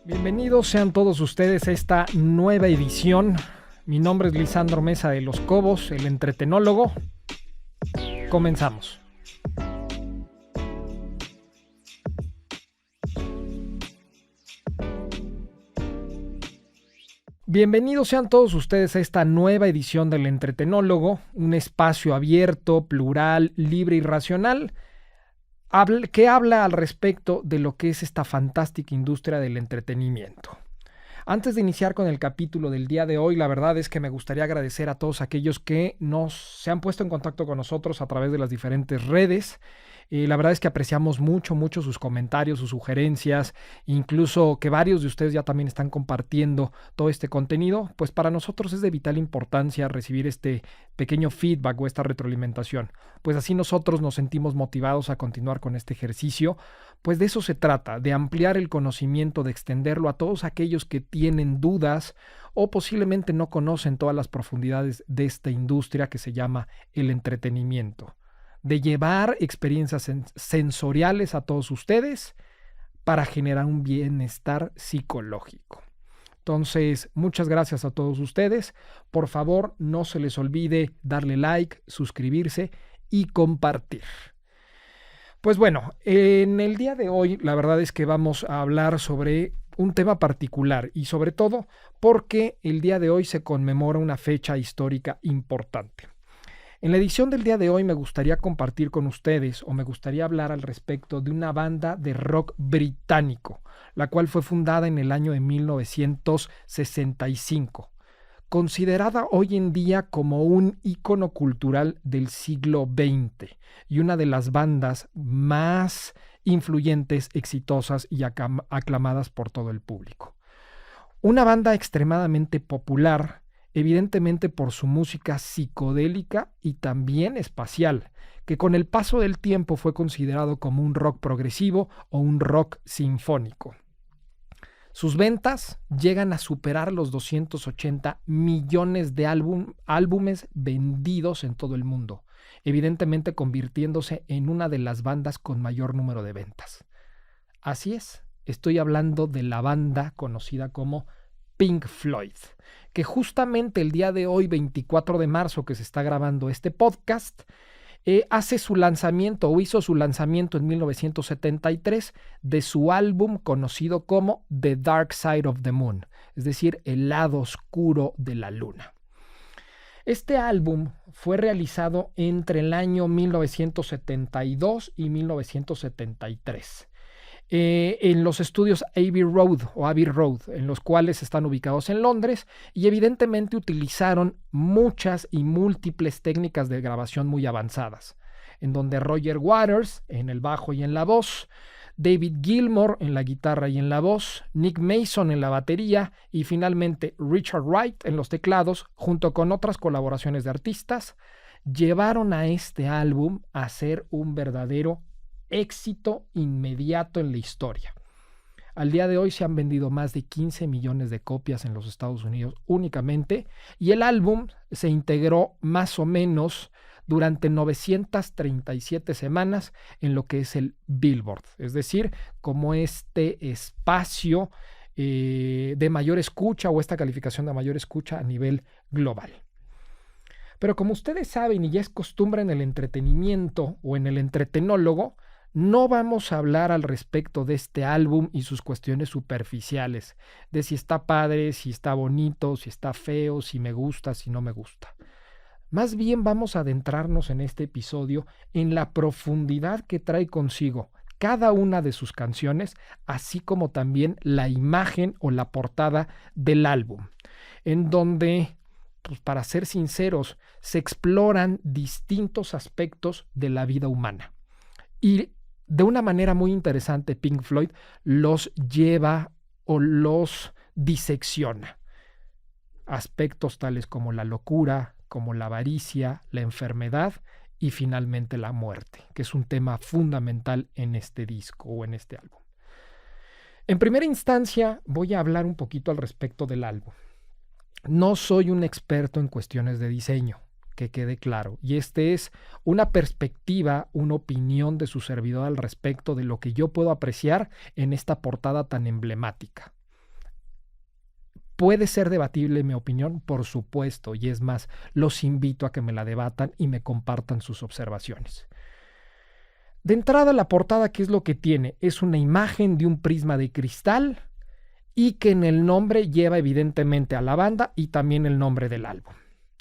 Bienvenidos sean todos ustedes a esta nueva edición. Mi nombre es Lisandro Mesa de Los Cobos, el entretenólogo. Comenzamos. Bienvenidos sean todos ustedes a esta nueva edición del entretenólogo, un espacio abierto, plural, libre y racional, que habla al respecto de lo que es esta fantástica industria del entretenimiento. Antes de iniciar con el capítulo del día de hoy, la verdad es que me gustaría agradecer a todos aquellos que se han puesto en contacto con nosotros a través de las diferentes redes. La verdad es que apreciamos mucho sus comentarios, sus sugerencias, incluso que varios de ustedes ya también están compartiendo todo este contenido. Pues para nosotros es de vital importancia recibir este pequeño feedback o esta retroalimentación. Pues así nosotros nos sentimos motivados a continuar con este ejercicio. Pues de eso se trata, de ampliar el conocimiento, de extenderlo a todos aquellos que tienen dudas o posiblemente no conocen todas las profundidades de esta industria que se llama el entretenimiento. De llevar experiencias sensoriales a todos ustedes para generar un bienestar psicológico. Entonces, muchas gracias a todos ustedes. Por favor, no se les olvide darle like, suscribirse y compartir. Pues bueno, en el día de hoy la verdad es que vamos a hablar sobre un tema particular y sobre todo porque el día de hoy se conmemora una fecha histórica importante. En la edición del día de hoy me gustaría compartir con ustedes o me gustaría hablar al respecto de una banda de rock británico, la cual fue fundada en el año de 1965, considerada hoy en día como un ícono cultural del siglo XX y una de las bandas más influyentes, exitosas y aclamadas por todo el público. Una banda extremadamente popular, evidentemente por su música psicodélica y también espacial, que con el paso del tiempo fue considerado como un rock progresivo o un rock sinfónico. Sus ventas llegan a superar los 280 millones de álbumes vendidos en todo el mundo, evidentemente convirtiéndose en una de las bandas con mayor número de ventas. Así es, estoy hablando de la banda conocida como Pink Floyd, que justamente el día de hoy, 24 de marzo, que se está grabando este podcast, hizo su lanzamiento en 1973 de su álbum conocido como The Dark Side of the Moon, es decir, el lado oscuro de la luna. Este álbum fue realizado entre el año 1972 y 1973. En los estudios Abbey Road, en los cuales están ubicados en Londres, y evidentemente utilizaron muchas y múltiples técnicas de grabación muy avanzadas, en donde Roger Waters en el bajo y en la voz, David Gilmour en la guitarra y en la voz, Nick Mason en la batería y finalmente Richard Wright en los teclados, junto con otras colaboraciones de artistas, llevaron a este álbum a ser un verdadero éxito inmediato en la historia. Al día de hoy se han vendido más de 15 millones de copias en los Estados Unidos únicamente, y el álbum se integró más o menos durante 937 semanas en lo que es el Billboard, es decir, como este espacio de mayor escucha o esta calificación de mayor escucha a nivel global. Pero como ustedes saben y ya es costumbre en el entretenimiento o en el entretenólogo, no vamos a hablar al respecto de este álbum y sus cuestiones superficiales, de si está padre, si está bonito, si está feo, si me gusta, si no me gusta. Más bien vamos a adentrarnos en este episodio en la profundidad que trae consigo cada una de sus canciones, así como también la imagen o la portada del álbum, en donde, pues para ser sinceros, se exploran distintos aspectos de la vida humana. Y de una manera muy interesante, Pink Floyd los lleva o los disecciona. Aspectos tales como la locura, como la avaricia, la enfermedad y finalmente la muerte, que es un tema fundamental en este disco o en este álbum. En primera instancia, voy a hablar un poquito al respecto del álbum. No soy un experto en cuestiones de diseño. que quede claro. Y este es una perspectiva, una opinión de su servidor al respecto de lo que yo puedo apreciar en esta portada tan emblemática. ¿Puede ser debatible mi opinión? Por supuesto, y es más, los invito a que me la debatan y me compartan sus observaciones. De entrada, la portada, ¿qué es lo que tiene? Es una imagen de un prisma de cristal y que en el nombre lleva evidentemente a la banda y también el nombre del álbum.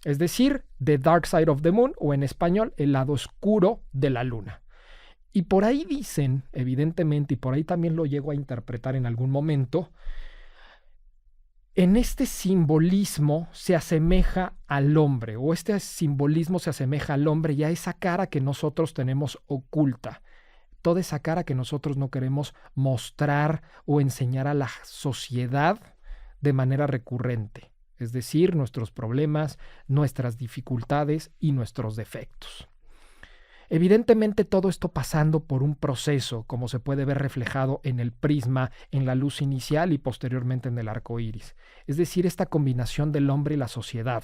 Es decir, The Dark Side of the Moon, o en español, El lado oscuro de la luna. Y por ahí dicen, evidentemente, y por ahí también lo llego a interpretar en algún momento, en este simbolismo se asemeja al hombre, o este simbolismo se asemeja al hombre y a esa cara que nosotros tenemos oculta. Toda esa cara que nosotros no queremos mostrar o enseñar a la sociedad de manera recurrente. Es decir, nuestros problemas, nuestras dificultades y nuestros defectos. Evidentemente todo esto pasando por un proceso, como se puede ver reflejado en el prisma, en la luz inicial y posteriormente en el arco iris. Es decir, esta combinación del hombre y la sociedad,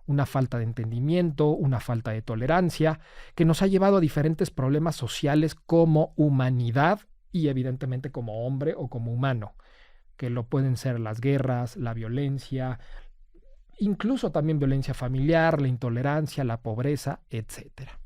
una falta de entendimiento, una falta de tolerancia, que nos ha llevado a diferentes problemas sociales como humanidad y evidentemente como hombre o como humano, que lo pueden ser las guerras, la violencia, incluso también violencia familiar, la intolerancia, la pobreza, etcétera.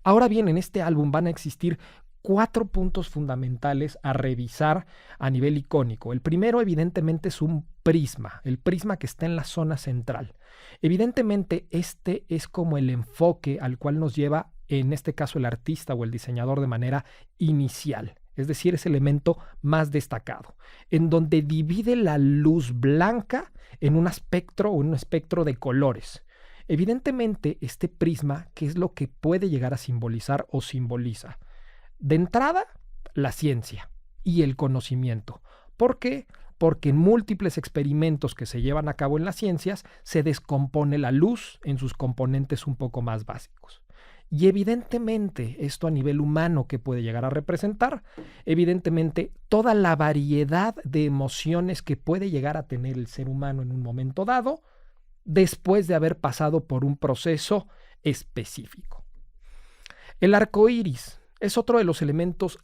Ahora bien, en este álbum van a existir 4 puntos fundamentales a revisar a nivel icónico. El primero, evidentemente, es un prisma, el prisma que está en la zona central. Evidentemente, este es como el enfoque al cual nos lleva, en este caso, el artista o el diseñador de manera inicial. Es decir, es el elemento más destacado, en donde divide la luz blanca en un espectro de colores. Evidentemente, este prisma, ¿qué es lo que puede llegar a simbolizar o simboliza? De entrada, la ciencia y el conocimiento. ¿Por qué? Porque en múltiples experimentos que se llevan a cabo en las ciencias se descompone la luz en sus componentes un poco más básicos. Y evidentemente, esto a nivel humano, ¿qué puede llegar a representar? Evidentemente, toda la variedad de emociones que puede llegar a tener el ser humano en un momento dado, después de haber pasado por un proceso específico. El arco iris es otro de los elementos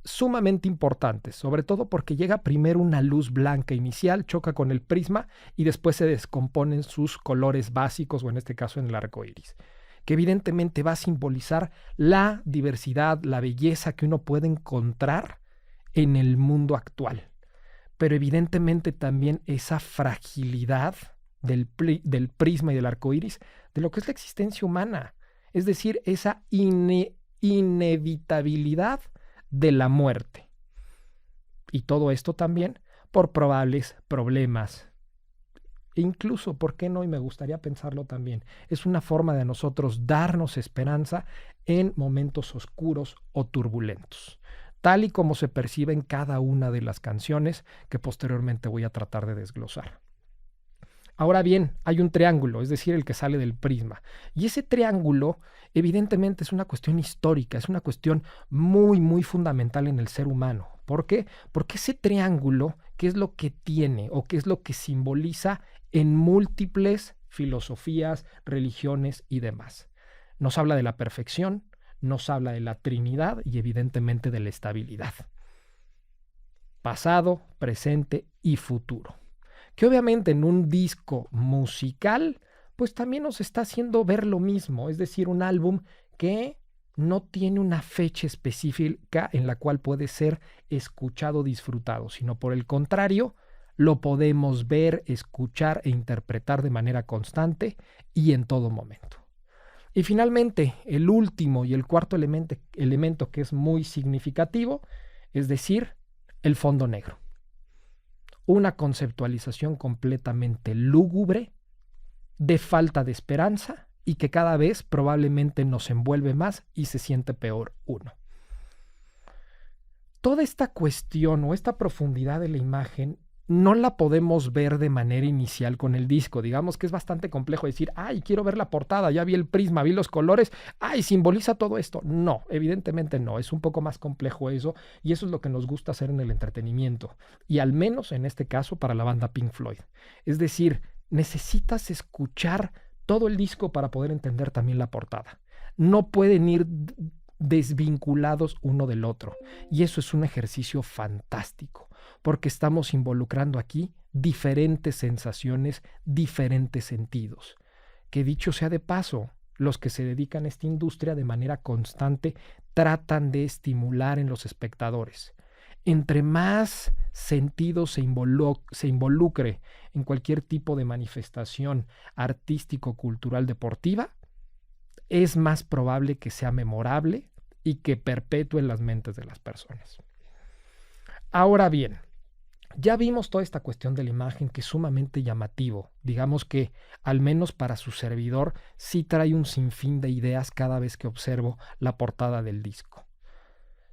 sumamente importantes, sobre todo porque llega primero una luz blanca inicial, choca con el prisma y después se descomponen sus colores básicos, o en este caso en el arco iris, que evidentemente va a simbolizar la diversidad, la belleza que uno puede encontrar en el mundo actual, pero evidentemente también esa fragilidad del prisma y del arco iris de lo que es la existencia humana, es decir, esa inevitabilidad de la muerte. Y todo esto también por probables problemas. E incluso, ¿por qué no? Y me gustaría pensarlo también. Es una forma de nosotros darnos esperanza en momentos oscuros o turbulentos, tal y como se percibe en cada una de las canciones que posteriormente voy a tratar de desglosar. Ahora bien, hay un triángulo, es decir, el que sale del prisma. Y ese triángulo, evidentemente, es una cuestión histórica, es una cuestión muy, muy fundamental en el ser humano. ¿Por qué? Porque ese triángulo, ¿qué es lo que tiene o qué es lo que simboliza en múltiples filosofías, religiones y demás? Nos habla de la perfección, nos habla de la Trinidad y evidentemente de la estabilidad. Pasado, presente y futuro. Que obviamente en un disco musical, pues también nos está haciendo ver lo mismo, es decir, un álbum que no tiene una fecha específica en la cual puede ser escuchado o disfrutado, sino por el contrario, lo podemos ver, escuchar e interpretar de manera constante y en todo momento. Y finalmente, el último y el cuarto elemento que es muy significativo, es decir, el fondo negro. Una conceptualización completamente lúgubre, de falta de esperanza y que cada vez probablemente nos envuelve más y se siente peor uno. Toda esta cuestión o esta profundidad de la imagen no la podemos ver de manera inicial con el disco. Digamos que es bastante complejo decir, ay, quiero ver la portada, ya vi el prisma, vi los colores, ay, simboliza todo esto. No, evidentemente no, es un poco más complejo eso y eso es lo que nos gusta hacer en el entretenimiento y al menos en este caso para la banda Pink Floyd. Es decir, necesitas escuchar todo el disco para poder entender también la portada. No pueden ir desvinculados uno del otro. Y eso es un ejercicio fantástico, porque estamos involucrando aquí diferentes sensaciones, diferentes sentidos. Que dicho sea de paso, los que se dedican a esta industria de manera constante tratan de estimular en los espectadores. Entre más sentido se involucre en cualquier tipo de manifestación artístico, cultural, deportiva, es más probable que sea memorable y que perpetúe en las mentes de las personas. Ahora bien, ya vimos toda esta cuestión de la imagen, que es sumamente llamativo. Digamos que, al menos para su servidor, sí trae un sinfín de ideas cada vez que observo la portada del disco.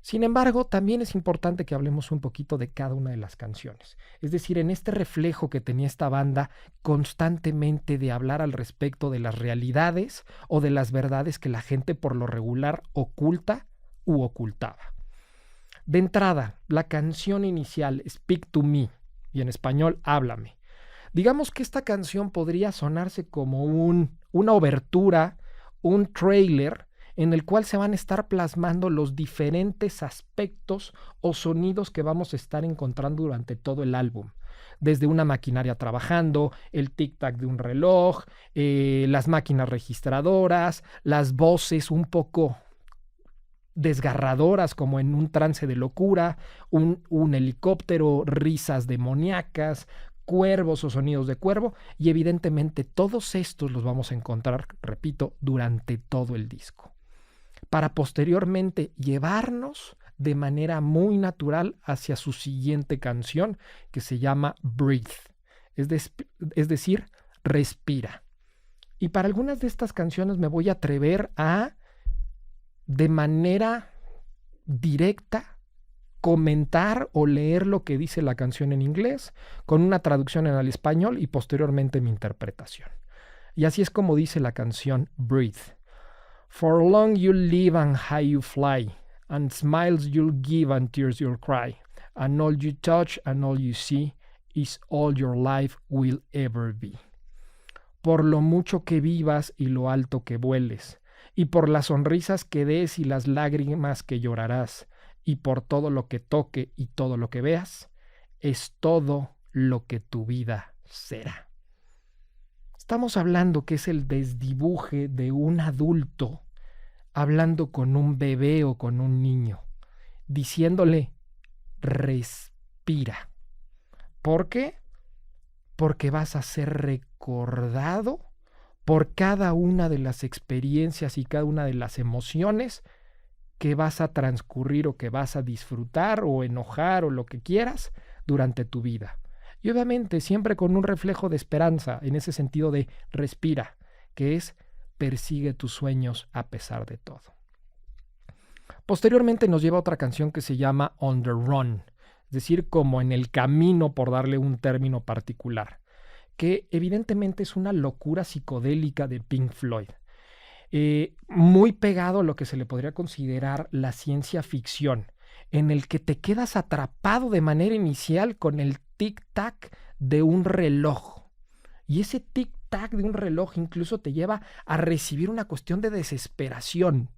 Sin embargo, también es importante que hablemos un poquito de cada una de las canciones. Es decir, en este reflejo que tenía esta banda constantemente de hablar al respecto de las realidades o de las verdades que la gente por lo regular oculta u ocultaba. De entrada, la canción inicial, Speak to Me, y en español, Háblame. Digamos que esta canción podría sonarse como una obertura, un tráiler, en el cual se van a estar plasmando los diferentes aspectos o sonidos que vamos a estar encontrando durante todo el álbum. Desde una maquinaria trabajando, el tic-tac de un reloj, las máquinas registradoras, las voces un poco desgarradoras como en un trance de locura, un helicóptero, risas demoníacas, cuervos o sonidos de cuervo, y evidentemente todos estos los vamos a encontrar, repito, durante todo el disco, para posteriormente llevarnos de manera muy natural hacia su siguiente canción, que se llama Breathe, es decir, respira. Y para algunas de estas canciones me voy a atrever a, de manera directa, comentar o leer lo que dice la canción en inglés, con una traducción en el español y posteriormente mi interpretación. Y así es como dice la canción Breathe. For long you'll live and high you fly, and smiles you'll give and tears you'll cry, and all you touch and all you see is all your life will ever be. Por lo mucho que vivas y lo alto que vueles, y por las sonrisas que des y las lágrimas que llorarás, y por todo lo que toque y todo lo que veas, es todo lo que tu vida será. Estamos hablando que es el desdibuje de un adulto hablando con un bebé o con un niño, diciéndole, respira. ¿Por qué? Porque vas a ser recordado por cada una de las experiencias y cada una de las emociones que vas a transcurrir o que vas a disfrutar o enojar o lo que quieras durante tu vida. Y obviamente siempre con un reflejo de esperanza, en ese sentido de respira, que es persigue tus sueños a pesar de todo. Posteriormente nos lleva a otra canción que se llama On the Run, es decir, como en el camino, por darle un término particular, que evidentemente es una locura psicodélica de Pink Floyd. Muy pegado a lo que se le podría considerar la ciencia ficción, en el que te quedas atrapado de manera inicial con el tic-tac de un reloj. Y ese tic-tac de un reloj incluso te lleva a recibir una cuestión de desesperación.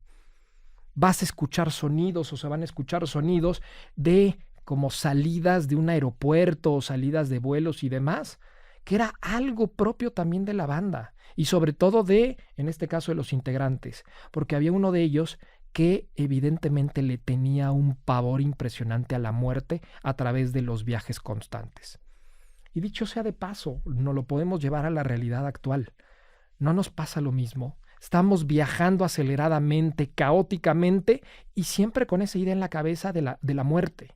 Vas a escuchar sonidos o se van a escuchar sonidos de como salidas de un aeropuerto o salidas de vuelos y demás, que era algo propio también de la banda y sobre todo en este caso, de los integrantes, porque había uno de ellos que evidentemente le tenía un pavor impresionante a la muerte a través de los viajes constantes. Y dicho sea de paso, no lo podemos llevar a la realidad actual. No nos pasa lo mismo. Estamos viajando aceleradamente, caóticamente y siempre con esa idea en la cabeza de la muerte.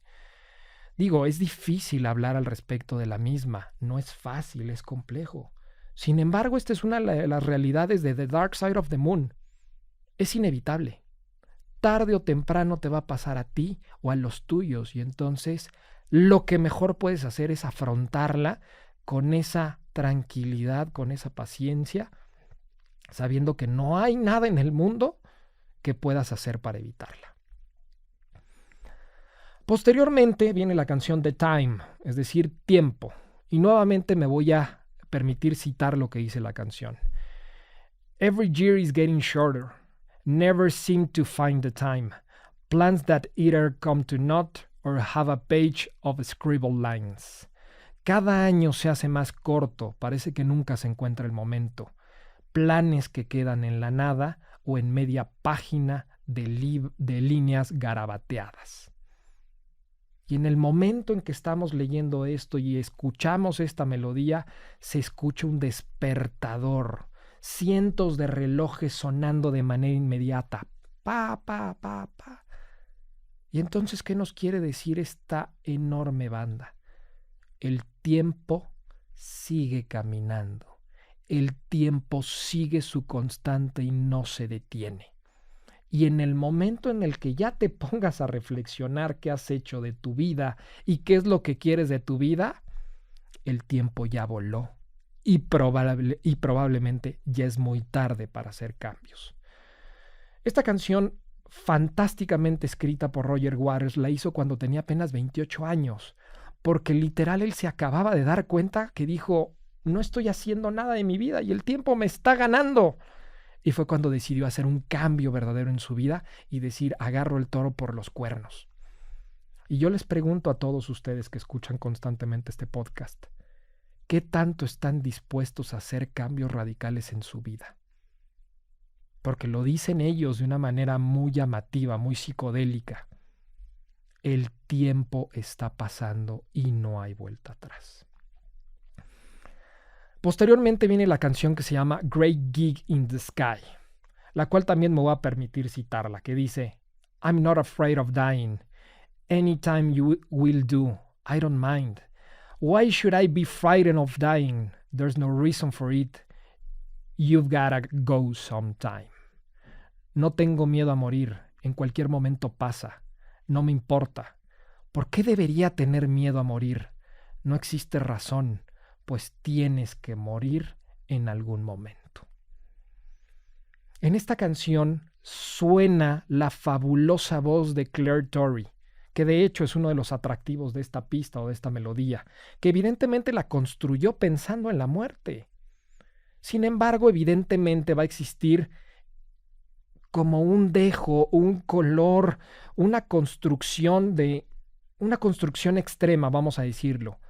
Digo, es difícil hablar al respecto de la misma, no es fácil, es complejo. Sin embargo, esta es una de las realidades de The Dark Side of the Moon. Es inevitable. Tarde o temprano te va a pasar a ti o a los tuyos y entonces lo que mejor puedes hacer es afrontarla con esa tranquilidad, con esa paciencia, sabiendo que no hay nada en el mundo que puedas hacer para evitarla. Posteriormente viene la canción The Time, es decir, tiempo. Y nuevamente me voy a permitir citar lo que dice la canción. Every year is getting shorter. Never seem to find the time. Plans that either come to naught or have a page of scribbled lines. Cada año se hace más corto, parece que nunca se encuentra el momento. Planes que quedan en la nada o en media página de líneas garabateadas. Y en el momento en que estamos leyendo esto y escuchamos esta melodía, se escucha un despertador. Cientos de relojes sonando de manera inmediata. Pa, pa, pa, pa. Y entonces, ¿qué nos quiere decir esta enorme banda? El tiempo sigue caminando. El tiempo sigue su constante y no se detiene. Y en el momento en el que ya te pongas a reflexionar qué has hecho de tu vida y qué es lo que quieres de tu vida, el tiempo ya voló y probablemente ya es muy tarde para hacer cambios. Esta canción, fantásticamente escrita por Roger Waters, la hizo cuando tenía apenas 28 años, porque literal él se acababa de dar cuenta que dijo, no estoy haciendo nada de mi vida y el tiempo me está ganando. Y fue cuando decidió hacer un cambio verdadero en su vida y decir, agarro el toro por los cuernos. Y yo les pregunto a todos ustedes que escuchan constantemente este podcast, ¿qué tanto están dispuestos a hacer cambios radicales en su vida? Porque lo dicen ellos de una manera muy llamativa, muy psicodélica. El tiempo está pasando y no hay vuelta atrás. Posteriormente viene la canción que se llama Great Gig in the Sky, la cual también me voy a permitir citarla, que dice, I'm not afraid of dying. Anytime you will do, I don't mind. Why should I be frightened of dying? There's no reason for it. You've gotta go sometime. No tengo miedo a morir, en cualquier momento pasa, no me importa. ¿Por qué debería tener miedo a morir? No existe razón, pues tienes que morir en algún momento. En esta canción suena la fabulosa voz de Claire Torrey, que de hecho es uno de los atractivos de esta pista o de esta melodía, que evidentemente la construyó pensando en la muerte. Sin embargo, evidentemente va a existir como un dejo, un color, una construcción extrema, vamos a decirlo,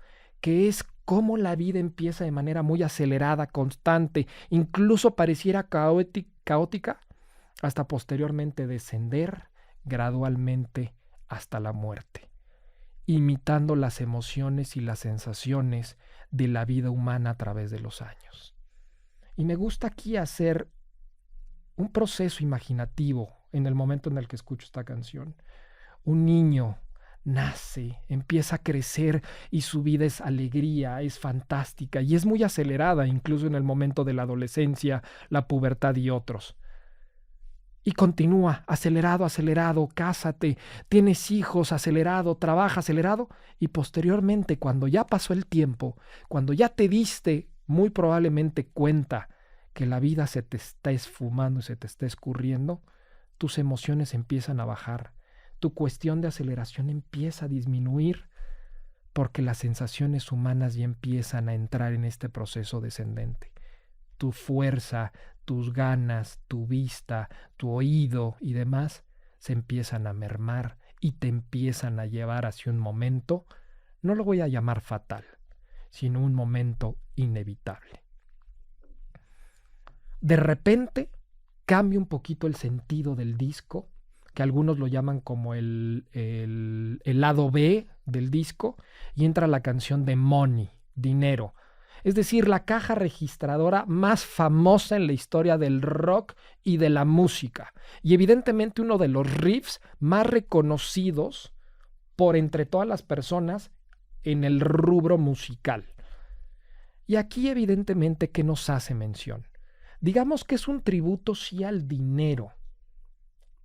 que es cómo la vida empieza de manera muy acelerada, constante, incluso pareciera caótica, hasta posteriormente descender gradualmente hasta la muerte, imitando las emociones y las sensaciones de la vida humana a través de los años. Y me gusta aquí hacer un proceso imaginativo en el momento en el que escucho esta canción. Un niño nace, empieza a crecer y su vida es alegría, es fantástica y es muy acelerada, incluso en el momento de la adolescencia, la pubertad y otros. Y continúa, acelerado, cásate, tienes hijos, acelerado, trabaja, acelerado, y posteriormente, cuando ya pasó el tiempo, cuando ya te diste muy probablemente cuenta que la vida se te está esfumando y se te está escurriendo, tus emociones empiezan a bajar. Tu cuestión de aceleración empieza a disminuir porque las sensaciones humanas ya empiezan a entrar en este proceso descendente. Tu fuerza, tus ganas, tu vista, tu oído y demás se empiezan a mermar y te empiezan a llevar hacia un momento, no lo voy a llamar fatal, sino un momento inevitable. De repente cambia un poquito el sentido del disco, que algunos lo llaman como el lado B del disco, y entra la canción de Money, dinero. Es decir, la caja registradora más famosa en la historia del rock y de la música. Y evidentemente uno de los riffs más reconocidos por entre todas las personas en el rubro musical. Y aquí evidentemente, ¿qué nos hace mención? Digamos que es un tributo sí al dinero,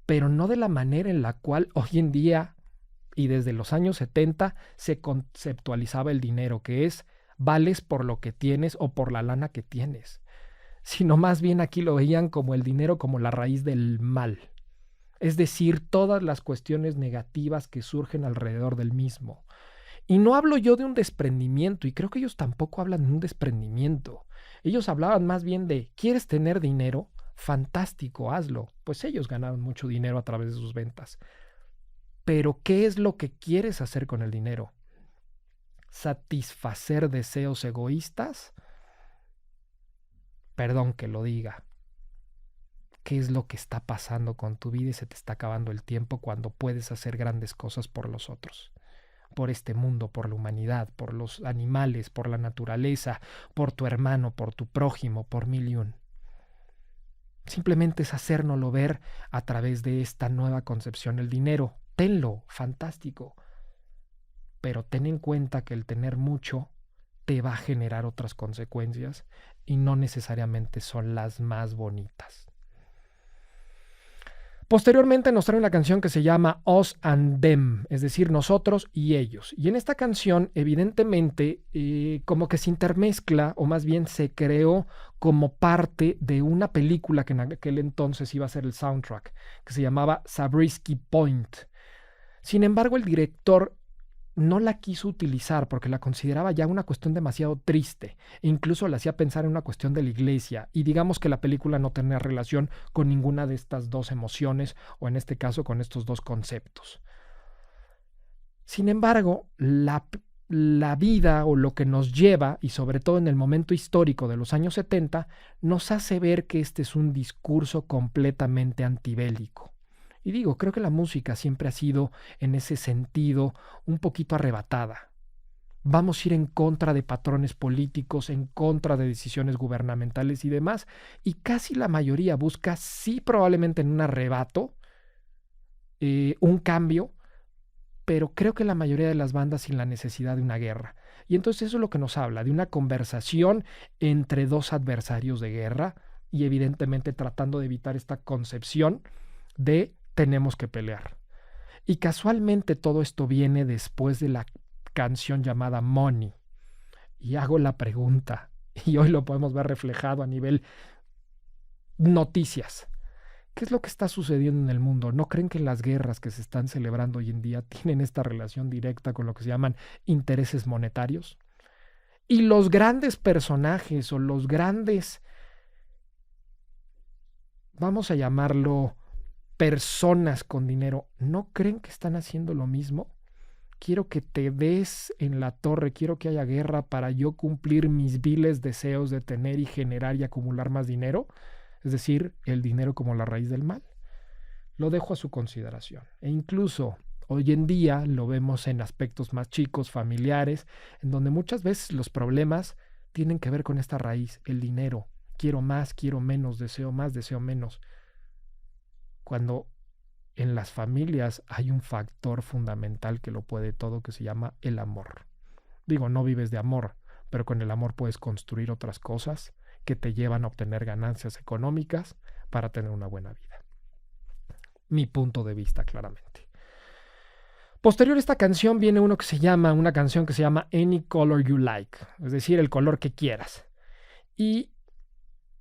pero no de la manera en la cual hoy en día y desde los años 70 se conceptualizaba el dinero, que es vales por lo que tienes o por la lana que tienes, sino más bien aquí lo veían como el dinero como la raíz del mal, es decir, todas las cuestiones negativas que surgen alrededor del mismo. Y no hablo yo de un desprendimiento, y creo que ellos tampoco hablan de un desprendimiento. Ellos hablaban más bien de, ¿quieres tener dinero? fantástico, hazlo. Pues ellos ganaron mucho dinero a través de sus ventas. Pero ¿qué es lo que quieres hacer con el dinero? ¿Satisfacer deseos egoístas? Perdón que lo diga. ¿Qué es lo que está pasando con tu vida y se te está acabando el tiempo cuando puedes hacer grandes cosas por los otros? Por este mundo, por la humanidad, por los animales, por la naturaleza, por tu hermano, por tu prójimo, por mil y un. Simplemente es hacérnoslo ver a través de esta nueva concepción. El dinero, tenlo, fantástico, pero ten en cuenta que el tener mucho te va a generar otras consecuencias y no necesariamente son las más bonitas. Posteriormente nos trae una canción que se llama Us and Them, es decir, nosotros y ellos. Y en esta canción, evidentemente, como que se intermezcla, o más bien se creó como parte de una película que en aquel entonces iba a ser el soundtrack, que se llamaba Zabriskie Point. Sin embargo, el director no la quiso utilizar porque la consideraba ya una cuestión demasiado triste e incluso la hacía pensar en una cuestión de la iglesia, y digamos que la película no tenía relación con ninguna de estas dos emociones, o en este caso con estos dos conceptos. Sin embargo, la vida, o lo que nos lleva, y sobre todo en el momento histórico de los años 70, nos hace ver que este es un discurso completamente antibélico. Y digo, creo que la música siempre ha sido, en ese sentido, un poquito arrebatada. Vamos a ir en contra de patrones políticos, en contra de decisiones gubernamentales y demás, y casi la mayoría busca, sí, probablemente en un arrebato, un cambio, pero creo que la mayoría de las bandas sin la necesidad de una guerra. Y entonces eso es lo que nos habla, de una conversación entre dos adversarios de guerra, y evidentemente tratando de evitar esta concepción de tenemos que pelear. Y casualmente todo esto viene después de la canción llamada Money. Y hago la pregunta, y hoy lo podemos ver reflejado a nivel noticias. ¿Qué es lo que está sucediendo en el mundo? ¿No creen que las guerras que se están celebrando hoy en día tienen esta relación directa con lo que se llaman intereses monetarios? Y los grandes personajes, o los grandes, vamos a llamarlo, personas con dinero, ¿no creen que están haciendo lo mismo? Quiero que te des en la torre, quiero que haya guerra para yo cumplir mis viles deseos de tener y generar y acumular más dinero, es decir, el dinero como la raíz del mal. Lo dejo a su consideración. E incluso hoy en día lo vemos en aspectos más chicos, familiares, en donde muchas veces los problemas tienen que ver con esta raíz, el dinero. Quiero más, quiero menos, deseo más, deseo menos. Cuando en las familias hay un factor fundamental que lo puede todo, que se llama el amor. Digo, no vives de amor, pero con el amor puedes construir otras cosas que te llevan a obtener ganancias económicas para tener una buena vida. Mi punto de vista, claramente. Posterior a esta canción viene una canción que se llama Any Color You Like, es decir, el color que quieras. Y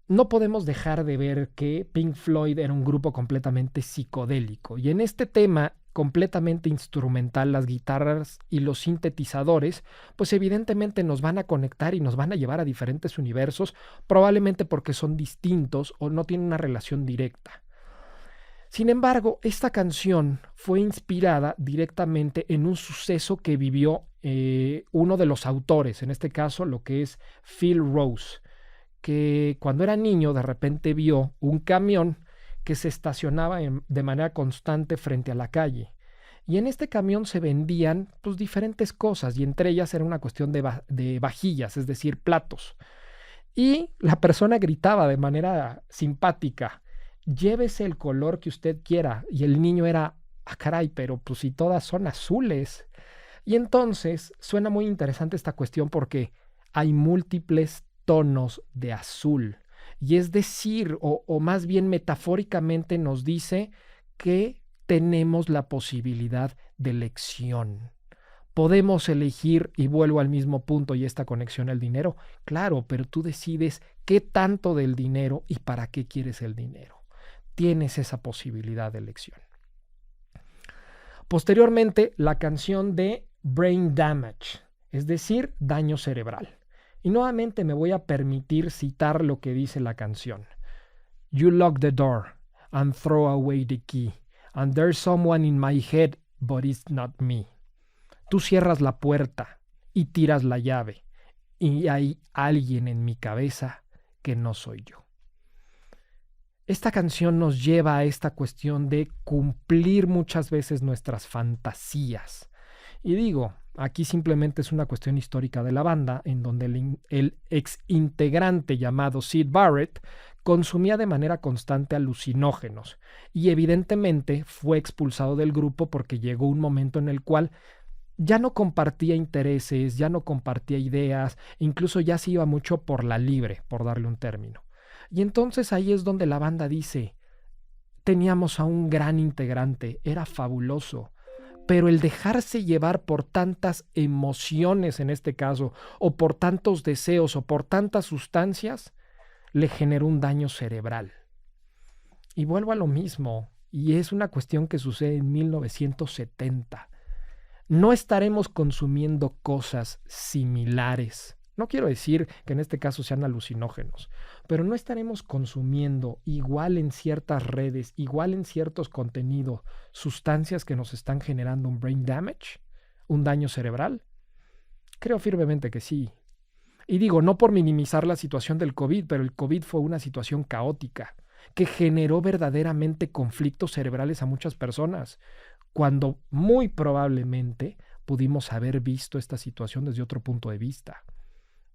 no podemos dejar de ver que Pink Floyd era un grupo completamente psicodélico, y en este tema completamente instrumental, las guitarras y los sintetizadores, pues evidentemente nos van a conectar y nos van a llevar a diferentes universos, probablemente porque son distintos o no tienen una relación directa. Sin embargo, esta canción fue inspirada directamente en un suceso que vivió uno de los autores, en este caso lo que es Phil Rose, que cuando era niño de repente vio un camión que se estacionaba de manera constante frente a la calle. Y en este camión se vendían pues diferentes cosas, y entre ellas era una cuestión de vajillas, es decir, platos. Y la persona gritaba de manera simpática: llévese el color que usted quiera. Y el niño era: ah, caray, pero pues si todas son azules. Y entonces suena muy interesante esta cuestión porque hay múltiples tonos de azul. Y es decir, o más bien metafóricamente nos dice que tenemos la posibilidad de elección. Podemos elegir, y vuelvo al mismo punto y esta conexión al dinero, claro, pero tú decides qué tanto del dinero y para qué quieres el dinero. Tienes esa posibilidad de elección. Posteriormente, la canción de Brain Damage, es decir, daño cerebral. Y nuevamente me voy a permitir citar lo que dice la canción. You lock the door and throw away the key. And there's someone in my head, but it's not me. Tú cierras la puerta y tiras la llave. Y hay alguien en mi cabeza que no soy yo. Esta canción nos lleva a esta cuestión de cumplir muchas veces nuestras fantasías. Y digo, aquí simplemente es una cuestión histórica de la banda, en donde el ex integrante llamado Syd Barrett consumía de manera constante alucinógenos y evidentemente fue expulsado del grupo porque llegó un momento en el cual ya no compartía intereses, ya no compartía ideas, incluso ya se iba mucho por la libre, por darle un término. Y entonces ahí es donde la banda dice, teníamos a un gran integrante, era fabuloso, pero el dejarse llevar por tantas emociones en este caso, o por tantos deseos, o por tantas sustancias, le generó un daño cerebral. Y vuelvo a lo mismo, y es una cuestión que sucede en 1970. No estaremos consumiendo cosas similares. No quiero decir que en este caso sean alucinógenos, pero no estaremos consumiendo igual en ciertas redes, igual en ciertos contenidos, sustancias que nos están generando un brain damage, un daño cerebral. Creo firmemente que sí. Y digo, no por minimizar la situación del COVID, pero el COVID fue una situación caótica que generó verdaderamente conflictos cerebrales a muchas personas, cuando muy probablemente pudimos haber visto esta situación desde otro punto de vista.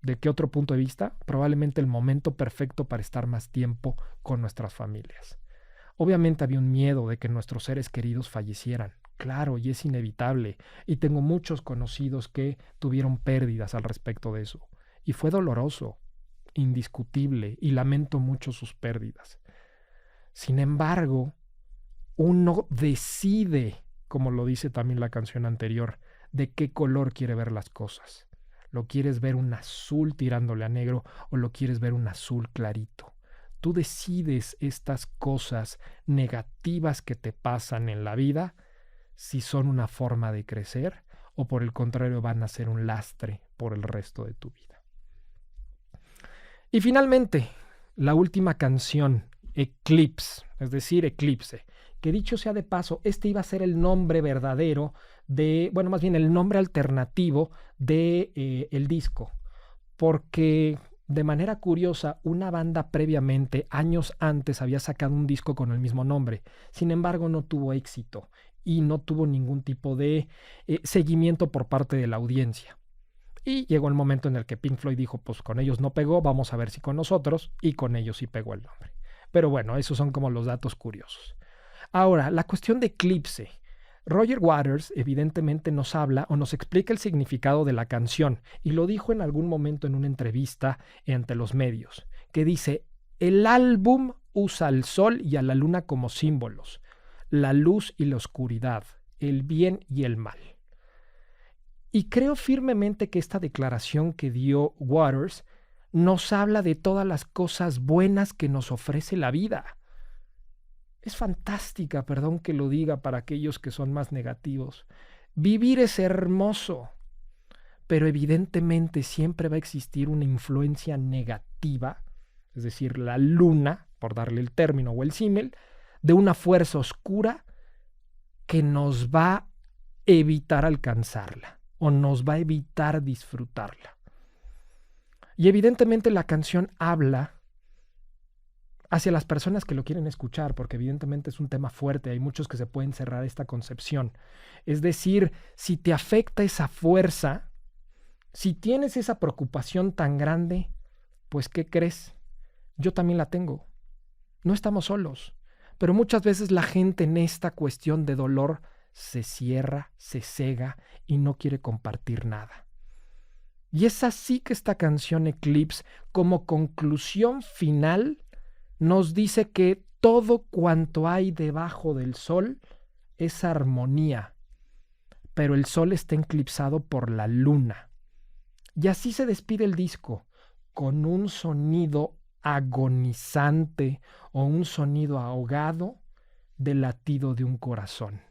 ¿De qué otro punto de vista? Probablemente el momento perfecto para estar más tiempo con nuestras familias. Obviamente había un miedo de que nuestros seres queridos fallecieran. Claro, y es inevitable. Y tengo muchos conocidos que tuvieron pérdidas al respecto de eso. Y fue doloroso, indiscutible, y lamento mucho sus pérdidas. Sin embargo, uno decide, como lo dice también la canción anterior, de qué color quiere ver las cosas. ¿Lo quieres ver un azul tirándole a negro o lo quieres ver un azul clarito? Tú decides estas cosas negativas que te pasan en la vida, si son una forma de crecer o por el contrario van a ser un lastre por el resto de tu vida. Y finalmente, la última canción, Eclipse, es decir, Eclipse, que dicho sea de paso, este iba a ser el nombre verdadero de, bueno, más bien el nombre alternativo de el disco, porque de manera curiosa, una banda previamente, años antes, había sacado un disco con el mismo nombre, sin embargo no tuvo éxito y no tuvo ningún tipo de seguimiento por parte de la audiencia. Y llegó el momento en el que Pink Floyd dijo, pues con ellos no pegó, vamos a ver si con nosotros, y con ellos sí pegó el nombre. Pero bueno, esos son como los datos curiosos. Ahora, la cuestión de Eclipse. Roger Waters evidentemente nos habla o nos explica el significado de la canción, y lo dijo en algún momento en una entrevista ante los medios, que dice, el álbum usa al sol y a la luna como símbolos, la luz y la oscuridad, el bien y el mal. Y creo firmemente que esta declaración que dio Waters nos habla de todas las cosas buenas que nos ofrece la vida. Es fantástica, perdón que lo diga para aquellos que son más negativos. Vivir es hermoso, pero evidentemente siempre va a existir una influencia negativa, es decir, la luna, por darle el término o el símil, de una fuerza oscura que nos va a evitar alcanzarla o nos va a evitar disfrutarla. Y evidentemente la canción habla hacia las personas que lo quieren escuchar, porque evidentemente es un tema fuerte, hay muchos que se pueden cerrar esta concepción. Es decir, si te afecta esa fuerza, si tienes esa preocupación tan grande, pues ¿qué crees? Yo también la tengo. No estamos solos, pero muchas veces la gente en esta cuestión de dolor se cierra, se cega y no quiere compartir nada. Y es así que esta canción Eclipse, como conclusión final, nos dice que todo cuanto hay debajo del sol es armonía, pero el sol está eclipsado por la luna. Y así se despide el disco, con un sonido agonizante o un sonido ahogado del latido de un corazón,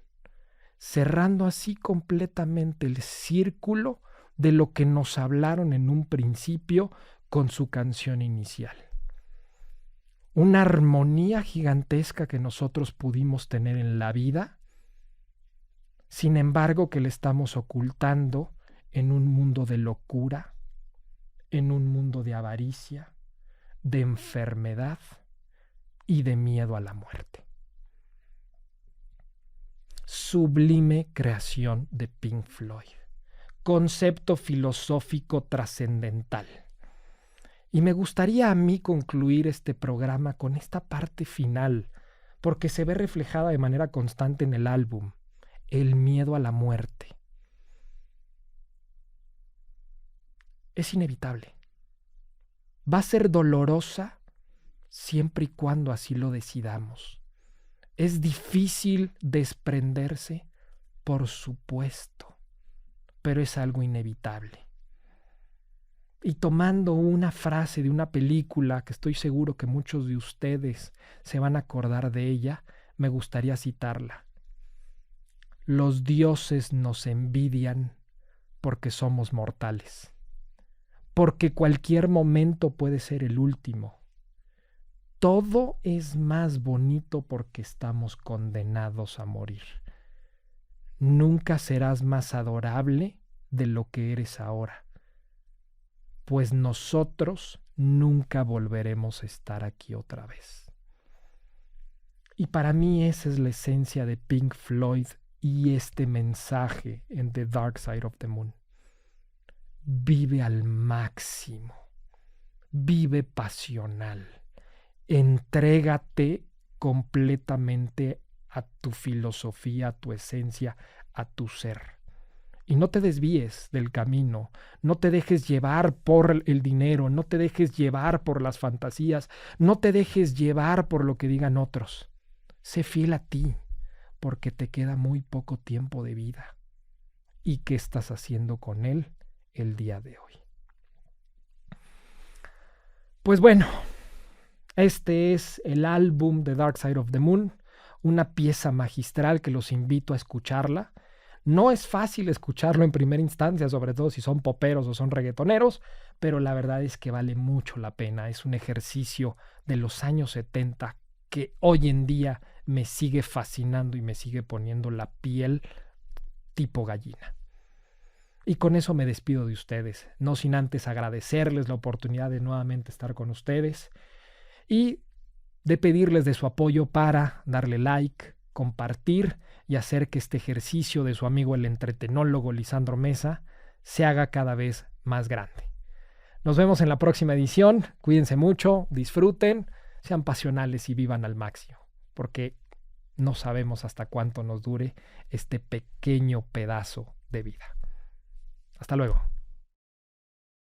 cerrando así completamente el círculo de lo que nos hablaron en un principio con su canción inicial. una armonía gigantesca que nosotros pudimos tener en la vida, sin embargo que le estamos ocultando en un mundo de locura, en un mundo de avaricia, de enfermedad y de miedo a la muerte. Sublime creación de Pink Floyd, concepto filosófico trascendental. Y me gustaría a mí concluir este programa con esta parte final, porque se ve reflejada de manera constante en el álbum, el miedo a la muerte. Es inevitable. Va a ser dolorosa siempre y cuando así lo decidamos. Es difícil desprenderse, por supuesto, pero es algo inevitable. Y tomando una frase de una película que estoy seguro que muchos de ustedes se van a acordar de ella, me gustaría citarla. Los dioses nos envidian porque somos mortales, porque cualquier momento puede ser el último. Todo es más bonito porque estamos condenados a morir. Nunca serás más adorable de lo que eres ahora, pues nosotros nunca volveremos a estar aquí otra vez. Y para mí esa es la esencia de Pink Floyd y este mensaje en The Dark Side of the Moon. Vive al máximo, vive pasional. Entrégate completamente a tu filosofía, a tu esencia, a tu ser. Y no te desvíes del camino, no te dejes llevar por el dinero, no te dejes llevar por las fantasías, no te dejes llevar por lo que digan otros. Sé fiel a ti, porque te queda muy poco tiempo de vida. ¿Y qué estás haciendo con él el día de hoy? Pues bueno, este es el álbum The Dark Side of the Moon, una pieza magistral que los invito a escucharla. No es fácil escucharlo en primera instancia, sobre todo si son poperos o son reggaetoneros, pero la verdad es que vale mucho la pena. Es un ejercicio de los años 70 que hoy en día me sigue fascinando y me sigue poniendo la piel tipo gallina. Y con eso me despido de ustedes, no sin antes agradecerles la oportunidad de nuevamente estar con ustedes y de pedirles de su apoyo para darle like, compartir y hacer que este ejercicio de su amigo el entretenólogo Lisandro Mesa se haga cada vez más grande. Nos vemos en la próxima edición, cuídense mucho, disfruten, sean pasionales y vivan al máximo, porque no sabemos hasta cuánto nos dure este pequeño pedazo de vida. Hasta luego.